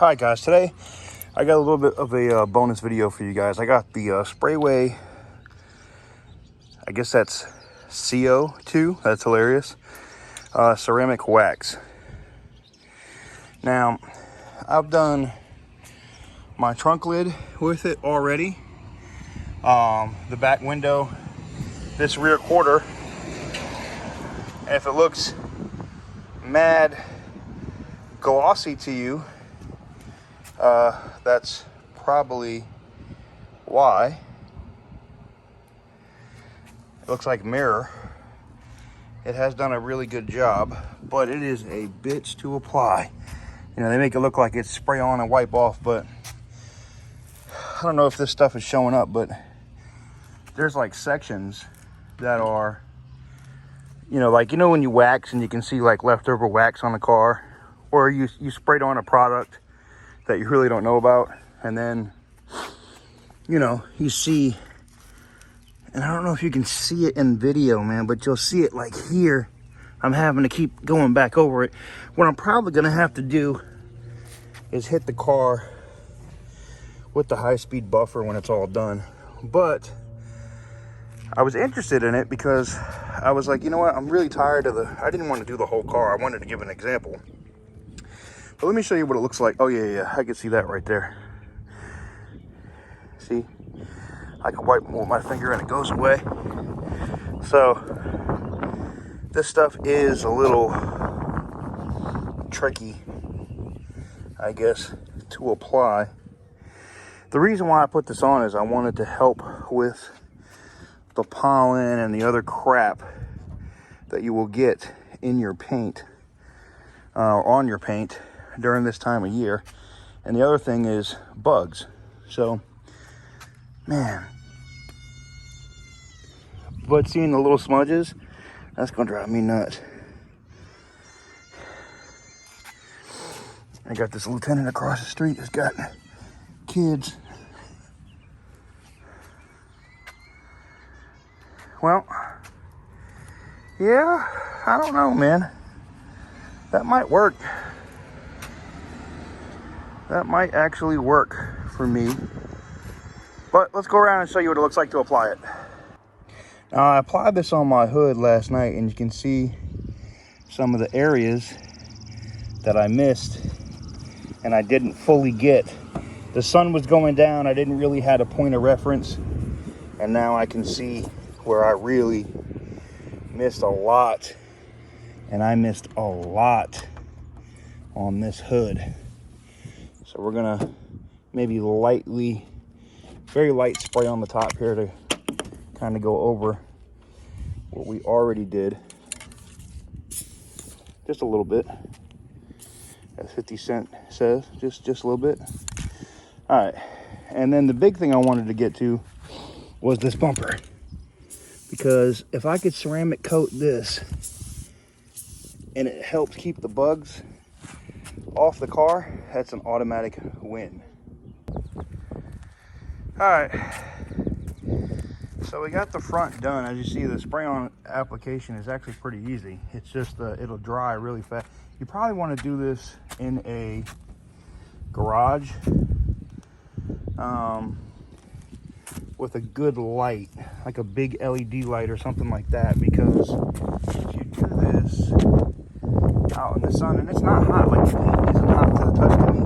Hi guys, today I got a little bit of a bonus video for you guys. I got the Sprayway, I guess that's CO2, that's hilarious, ceramic wax. Now, I've done my trunk lid with it already, the back window, this rear quarter, and if it looks mad glossy to you, that's probably why. It looks like mirror. It has done a really good job, but it is a bitch to apply. You know, they make it look like it's spray on and wipe off, but I don't know if this stuff is showing up, but there's like sections that are, you know, like, you know when you wax and you can see like leftover wax on the car, or you sprayed on a product that you really don't know about, and then, you know, you see, and I don't know if you can see it in video, man, but you'll see it like here. I'm having to keep going back over it. What I'm probably gonna have to do is hit the car with the high-speed buffer when it's all done. But I was interested in it because I was like, you know what, I'm really tired of I didn't want to do the whole car. I wanted to give an example. But let me show you what it looks like. Oh yeah, I can see that right there. See? I can wipe with my finger and it goes away. So this stuff is a little tricky, I guess, to apply. The reason why I put this on is I wanted to help with the pollen and the other crap that you will get in your paint, on your paint during this time of year. And the other thing is bugs. So, man, but seeing the little smudges, that's gonna drive me nuts. I got this lieutenant across the street that's got kids. Well, yeah, I don't know, man. That might work. That might actually work for me. But let's go around and show you what it looks like to apply it. Now, I applied this on my hood last night, and you can see some of the areas that I missed and I didn't fully get. The sun was going down. I didn't really have a point of reference. And now I can see where I really missed a lot. And I missed a lot on this hood. So we're gonna maybe lightly, very light spray on the top here to kind of go over what we already did. Just a little bit, as 50 Cent says, just a little bit. All right, and then the big thing I wanted to get to was this bumper. Because if I could ceramic coat this and it helps keep the bugs off the car, that's an automatic win. All right, so we got the front done. As you see, the spray on application is actually pretty easy. It's just it'll dry really fast. You probably want to do this in a garage with a good light, like a big LED light or something like that, because if you do this out in the sun, and it's not hot, like it isn't hot to the touch to me,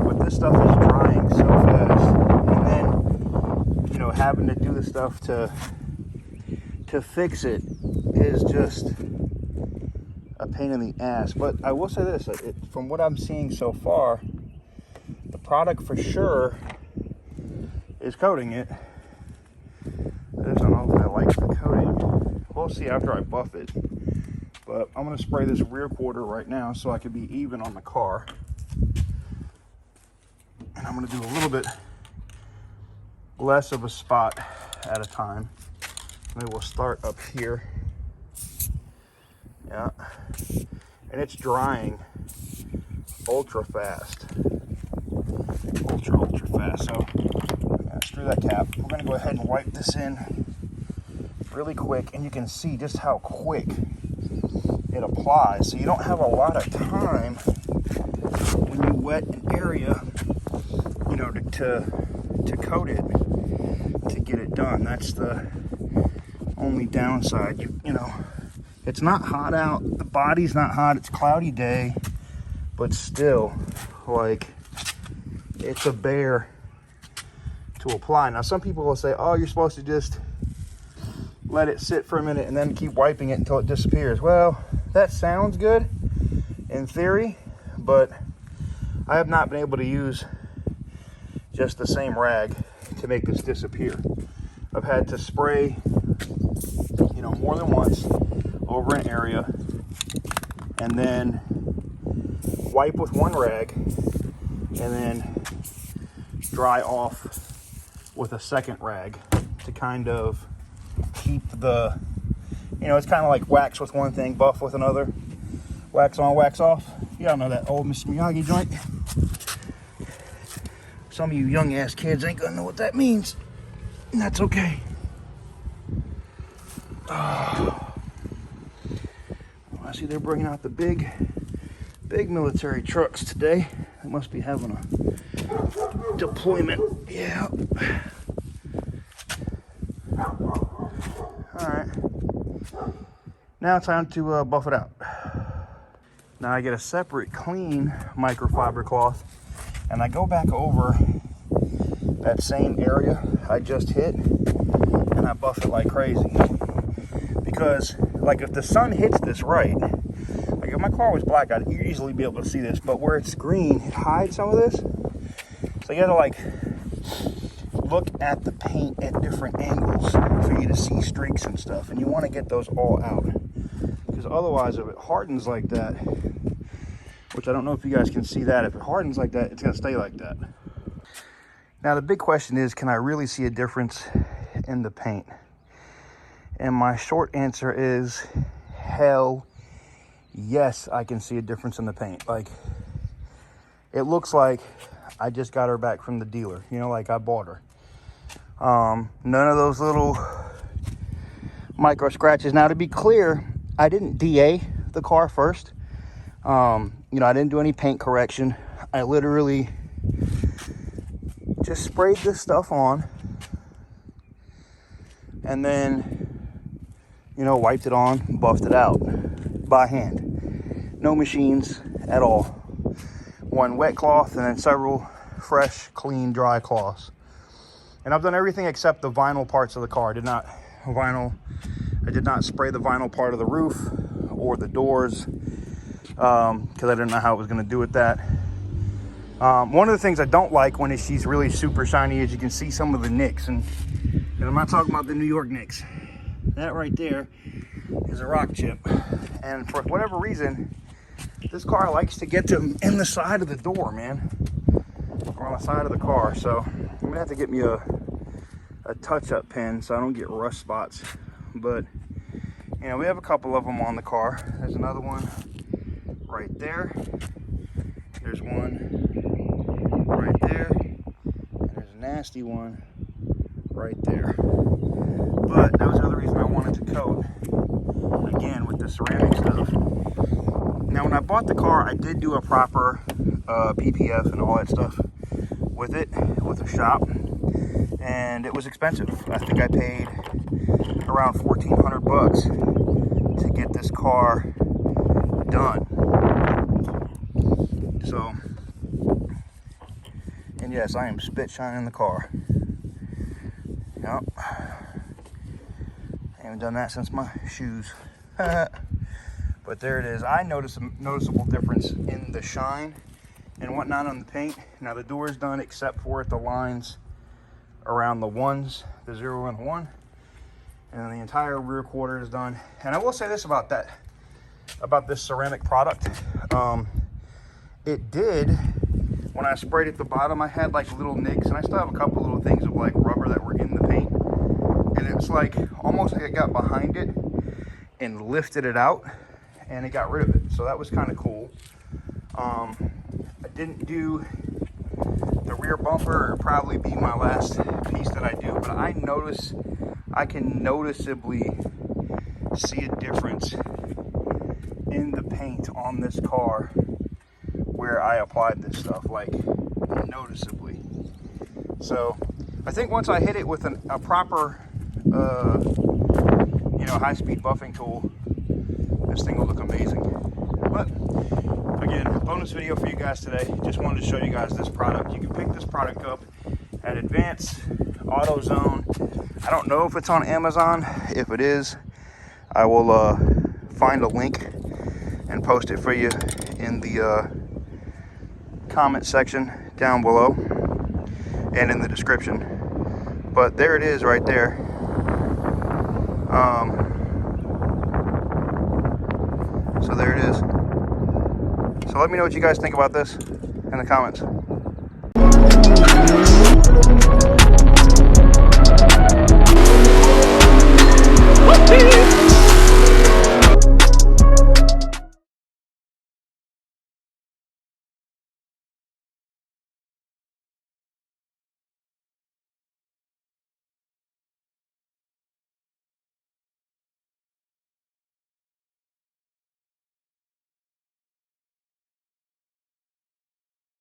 but this stuff is drying so fast, and then, you know, having to do the stuff to fix it is just a pain in the ass. But I will say this, from what I'm seeing so far, the product for sure is coating it. I just don't know if I like the coating. We'll see after I buff it. But I'm gonna spray this rear quarter right now so I can be even on the car. And I'm gonna do a little bit less of a spot at a time. Maybe we'll start up here. Yeah. And it's drying ultra fast. Ultra fast. So screw that cap. We're gonna go ahead and wipe this in really quick, and you can see just how quick it applies. So you don't have a lot of time when you wet an area, you know, to coat it, to get it done. That's the only downside. You know, it's not hot out, the body's not hot, it's cloudy day, but still, like, it's a bear to apply. Now some people will say, oh, you're supposed to just let it sit for a minute and then keep wiping it until it disappears. Well, that sounds good in theory, but I have not been able to use just the same rag to make this disappear. I've had to spray, you know, more than once over an area and then wipe with one rag and then dry off with a second rag to kind of keep the, you know, it's kind of like wax with one thing, buff with another. Wax on, wax off. Y'all know that old Mr. Miyagi joint. Some of you young ass kids ain't gonna know what that means, and that's okay. Oh. I see they're bringing out the big military trucks today. They must be having a deployment. Yeah. All right. Now it's time to buff it out. Now I get a separate clean microfiber cloth and I go back over that same area I just hit and I buff it like crazy. Because like if the sun hits this right, like if my car was black, I'd easily be able to see this, but where it's green, it hides some of this. So you gotta like look at the paint at different angles for you to see streaks and stuff, and you wanna get those all out. Because otherwise, if it hardens like that, which I don't know if you guys can see that, if it hardens like that, it's gonna stay like that. Now the big question is, can I really see a difference in the paint? And my short answer is, hell yes, I can see a difference in the paint. Like, it looks like I just got her back from the dealer, you know, like I bought her. None of those little micro scratches. Now to be clear, I didn't DA the car first. You know, I didn't do any paint correction. I literally just sprayed this stuff on and then, you know, wiped it on, buffed it out by hand. No machines at all. One wet cloth and then several fresh, clean, dry cloths. And I've done everything except the vinyl parts of the car. I did not spray the vinyl part of the roof or the doors because I didn't know how it was going to do with that. One of the things I don't like when she's really super shiny is you can see some of the nicks, and I'm not talking about the New York nicks. That right there is a rock chip, and for whatever reason, this car likes to get them in the side of the door, man, or on the side of the car. So I'm gonna have to get me a touch-up pen so I don't get rust spots. But you know, we have a couple of them on the car. There's another one right there. There's one right there, and there's a nasty one right there. But that was another reason I wanted to coat again with the ceramic stuff. Now when I bought the car, I did do a proper PPF and all that stuff with it, with the shop, and it was expensive. I think I paid around $1,400 to get this car done. So, and yes, I am spit shining the car. Yep. I haven't done that since my shoes. But there it is. I noticed a noticeable difference in the shine and whatnot on the paint. Now the door is done except for at the lines around the ones, the 0 and 1. And the entire rear quarter is done. And I will say this about that, about this ceramic product. It did, when I sprayed at the bottom, I had like little nicks, and I still have a couple little things of like rubber that were in the paint. And it's like, almost like it got behind it and lifted it out, and it got rid of it. So that was kind of cool. I didn't do the rear bumper. It'll probably be my last piece that I do, but I can noticeably see a difference in the paint on this car where I applied this stuff, like noticeably. So I think once I hit it with a proper, you know, high-speed buffing tool, this thing will look amazing. But again, bonus video for you guys today. Just wanted to show you guys this product. You can pick this product up at Advanced AutoZone. I don't know if it's on Amazon. If it is, I will find a link and post it for you in the comment section down below and in the description. But there it is right there. So there it is. So let me know what you guys think about this in the comments.